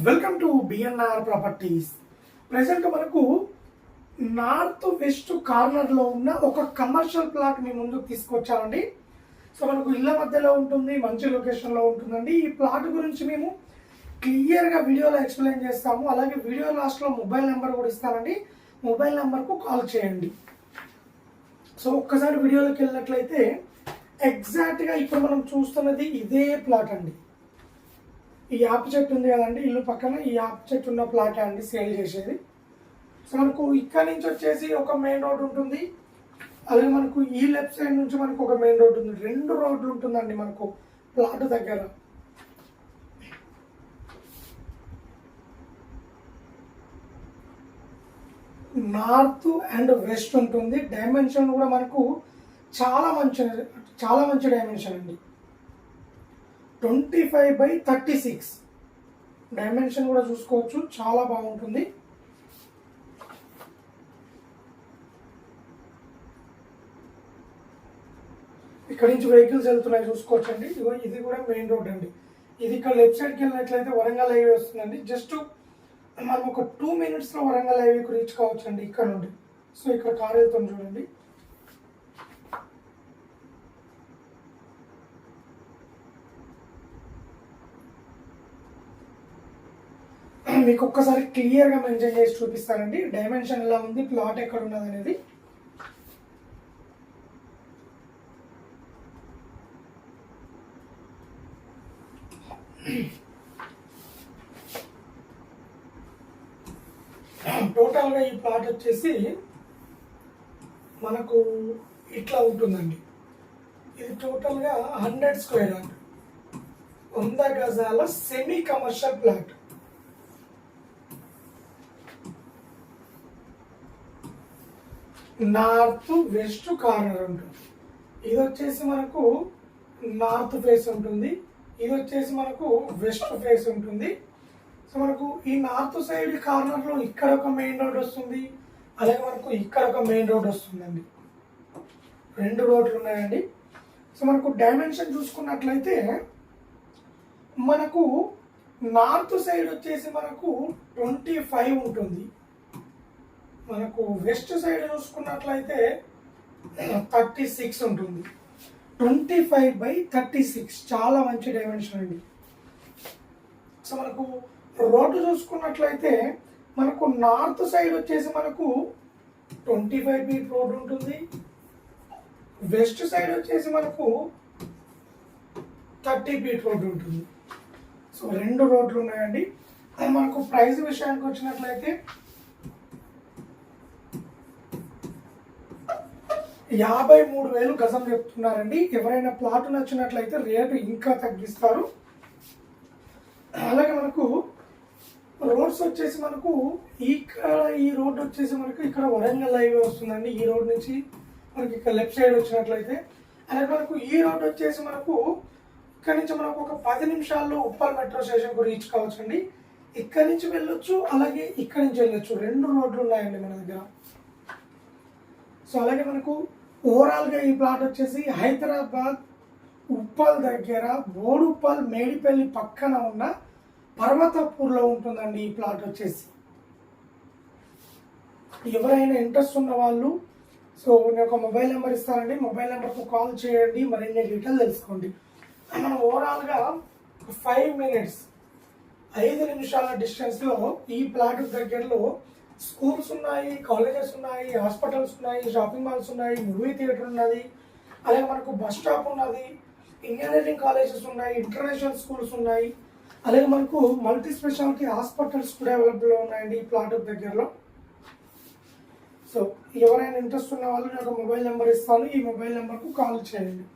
Welcome to BNR properties. Present మనకు north west కార్నర్లో ఉన్న ఒక కమర్షియల్ ప్లాట్ మీ ముందుకు తీసుకొచ్చామండి. సో మనకు ఇళ్ళ మధ్యలో ఉంటుంది, మంచి లొకేషన్లో ఉంటుందండి. ఈ ప్లాట్ గురించి మేము క్లియర్గా వీడియోలో ఎక్స్ప్లెయిన్ చేస్తాము. అలాగే వీడియో లాస్ట్లో మొబైల్ నెంబర్ కూడా ఇస్తానండి. మొబైల్ నెంబర్కు కాల్ చేయండి. సో ఒక్కసారి వీడియోలోకి వెళ్ళినట్లయితే ఎగ్జాక్ట్గా ఇప్పుడు మనం చూస్తున్నది ఇదే ప్లాట్ అండి. ఈ యాప్ చెట్టు ఉంది కదండి, ఇల్లు పక్కన ఈ యాప్ చెట్టు ఉన్న ప్లాట్ అండి సేల్ చేసేది. సో మనకు ఇక్కడ నుంచి వచ్చేసి ఒక మెయిన్ రోడ్ ఉంటుంది, అలాగే మనకు ఈ లెఫ్ట్ సైడ్ నుంచి మనకు ఒక మెయిన్ రోడ్ ఉంది. 2 రోడ్లు ఉంటుందండి మనకు ప్లాట్ దగ్గర. నార్త్ అండ్ వెస్ట్ ఉంటుంది. డైమెన్షన్ కూడా మనకు చాలా మంచి డైమెన్షన్ అండి. 25/36 డైమెన్షన్ కూడా చూసుకోవచ్చు, చాలా బాగుంటుంది. ఇక్కడి నుంచి వెహికల్స్ వెళ్తున్నాయి చూసుకోవచ్చండి. ఇది కూడా మెయిన్ రోడ్ అండి. ఇది ఇక్కడ లెఫ్ట్ సైడ్కి వెళ్ళినట్లయితే వరంగల్ హైవే వస్తుందండి. జస్ట్ మనం ఒక 2 minutesలో వరంగల్ హైవేకి రీచ్ కావచ్చు అండి ఇక్కడ నుండి. సో ఇక్కడ కార్ వెళ్తాం చూడండి. మీకు ఒక్కసారి క్లియర్గా మెన్షన్ చేసి చూపిస్తానండి డైమెన్షన్ ఎలా ఉంది, ప్లాట్ ఎక్కడ ఉన్నది అనేది. టోటల్గా ఈ ప్లాట్ వచ్చేసి మనకు ఇట్లా ఉంటుందండి. ఇది టోటల్గా 100 square యార్డ్, 100 గజాల semi commercial plot. North west corner ఉంటుంది. ఇది వచ్చేసి మనకు నార్త్ ఫేస్ ఉంటుంది, ఇది వచ్చేసి మనకు వెస్ట్ ఫేస్ ఉంటుంది. సో మనకు ఈ నార్త్ సైడ్ కార్నర్లో ఇక్కడ ఒక మెయిన్ రోడ్ వస్తుంది, అలాగే మనకు ఇక్కడ ఒక మెయిన్ రోడ్ వస్తుందండి. 2 రోడ్లు ఉన్నాయండి. సో మనకు డైమెన్షన్ చూసుకున్నట్లయితే మనకు నార్త్ సైడ్ వచ్చేసి మనకు 25 ఉంటుంది, మనకు వెస్ట్ సైడ్ చూసుకున్నట్లయితే 36 ఉంటుంది. 25/36 చాలా మంచి డైమెన్షన్ అండి. సో మనకు రోడ్డు చూసుకున్నట్లయితే మనకు నార్త్ సైడ్ వచ్చేసి మనకు 25 feet రోడ్ ఉంటుంది, వెస్ట్ సైడ్ వచ్చేసి మనకు 30 feet రోడ్ ఉంటుంది. సో 2 రోడ్లు ఉన్నాయండి. మనకు ప్రైస్ విషయానికి వచ్చినట్లయితే 53,000 గజం చెప్తున్నారండి. ఎవరైనా ప్లాట్ నచ్చినట్లయితే రేటు ఇంకా తగ్గిస్తారు. అలాగే మనకు రోడ్స్ వచ్చేసి మనకు ఈ రోడ్ వచ్చేసి మనకు ఇక్కడ వరంగల్ హైవే వస్తుందండి. ఈ రోడ్ నుంచి మనకి ఇక్కడ లెఫ్ట్ సైడ్ వచ్చినట్లయితే, అలాగే మనకు ఈ రోడ్ వచ్చేసి మనకు ఇక్కడ నుంచి మనకు ఒక 10 నిమిషాల్లో ఉప్పల్ మెట్రో స్టేషన్కు రీచ్ కావచ్చు అండి. ఇక్కడ నుంచి వెళ్ళొచ్చు, అలాగే ఇక్కడ నుంచి వెళ్ళొచ్చు. 2 రోడ్లు ఉన్నాయండి మన దగ్గర. సో అలాగే మనకు ఓవరాల్గా ఈ ప్లాట్ వచ్చేసి హైదరాబాద్ ఉప్పల్ దగ్గర బోడుప్పల్ మేడిపల్లి పక్కన ఉన్న పర్వతపూర్లో ఉంటుందండి ఈ ప్లాట్ వచ్చేసి. ఎవరైనా ఇంట్రెస్ట్ ఉన్న వాళ్ళు సో నేను ఒక మొబైల్ నెంబర్ ఇస్తానండి, మొబైల్ నెంబర్కు కాల్ చేయండి, మరిన్ని డీటెయిల్ తెలుసుకోండి. మనం ఓవరాల్గా 5 minutes 5 నిమిషాల డిస్టెన్స్లో ఈ ప్లాట్ దగ్గరలో స్కూల్స్ ఉన్నాయి, కాలేజెస్ ఉన్నాయి, హాస్పిటల్స్ ఉన్నాయి, షాపింగ్ మాల్స్ ఉన్నాయి, మూవీ థియేటర్ ఉన్నది, అలాగే మనకు బస్ స్టాప్ ఉన్నది, ఇంజనీరింగ్ కాలేజెస్ ఉన్నాయి, ఇంటర్నేషనల్ స్కూల్స్ ఉన్నాయి, అలాగే మనకు మల్టీ స్పెషాలిటీ హాస్పిటల్స్ కూడా అవైలబుల్లో ఉన్నాయండి ఈ ప్లాట్ దగ్గరలో. సో ఎవరైనా ఇంట్రెస్ట్ ఉన్న వాళ్ళు నాకు మొబైల్ నెంబర్ ఇస్తాను, ఈ మొబైల్ నెంబర్కు కాల్ చేయండి.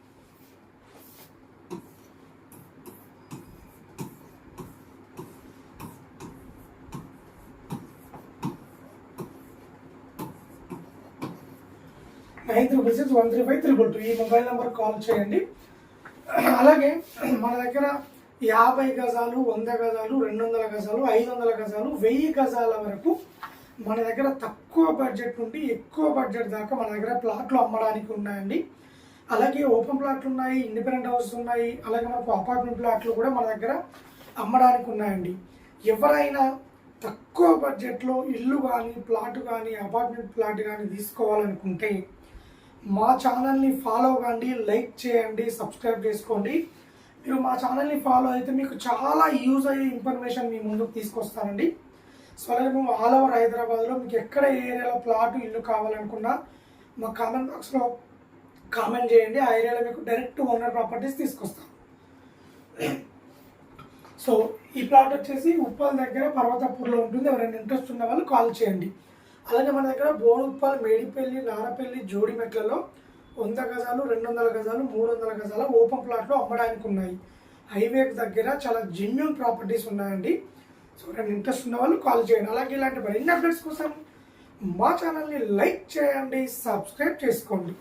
నైన్ 966135322 ఈ మొబైల్ నెంబర్ కాల్ చేయండి. అలాగే మన దగ్గర 50 గజాలు, 100 గజాలు, 200 గజాలు, 500 గజాలు, 1000 గజాల వరకు మన దగ్గర తక్కువ బడ్జెట్ నుండి ఎక్కువ బడ్జెట్ దాకా మన దగ్గర ప్లాట్లు అమ్మడానికి ఉన్నాయండి. అలాగే ఓపెన్ ప్లాట్లు ఉన్నాయి, ఇండిపెండెంట్ హౌస్ ఉన్నాయి, అలాగే మనకు అపార్ట్మెంట్ ప్లాట్లు కూడా మన దగ్గర అమ్మడానికి ఉన్నాయండి. ఎవరైనా తక్కువ బడ్జెట్లో ఇల్లు కానీ ప్లాట్ కానీ అపార్ట్మెంట్ ప్లాట్ కానీ తీసుకోవాలనుకుంటే మా ఛానల్ని ఫాలో అవ్వండి, లైక్ చేయండి, సబ్స్క్రైబ్ చేసుకోండి. మీరు మా ఛానల్ని ఫాలో అయితే మీకు చాలా యూజ్ అయ్యే ఇన్ఫర్మేషన్ మీ ముందుకు తీసుకొస్తానండి. సో అలాగే మేము ఆల్ ఓవర్ హైదరాబాద్లో మీకు ఎక్కడ ఏ ఏరియాలో ప్లాట్ ఇల్లు కావాలనుకున్నా మా కామెంట్ బాక్స్లో కామెంట్ చేయండి. ఆ ఏరియాలో మీకు డైరెక్ట్ ఓనర్ ప్రాపర్టీస్ తీసుకొస్తాం. సో ఈ ప్లాట్ వచ్చేసి ఉప్పల్ దగ్గర పర్వతపూర్లో ఉంటుంది. ఎవరైనా ఇంట్రెస్ట్ ఉన్న వాళ్ళు కాల్ చేయండి. అలాగే మన దగ్గర బోడుప్పల్, మేడిపల్లి, నారపల్లి, జోడిమెట్లలో 100 గజాలు, 200 గజాలు, 300 గజాల ఓపెన్ ప్లాట్లు అమ్మడానికి ఉన్నాయి. హైవేకి దగ్గర చాలా జెన్యూన్ ప్రాపర్టీస్ ఉన్నాయండి. సో ఎవరైనా ఇంట్రెస్ట్ ఉన్న వాళ్ళు కాల్ చేయండి. అలాగే ఇలాంటి మరిన్ని అప్డేట్స్ కోసం మా ఛానల్ని లైక్ చేయండి, సబ్స్క్రైబ్ చేసుకోండి.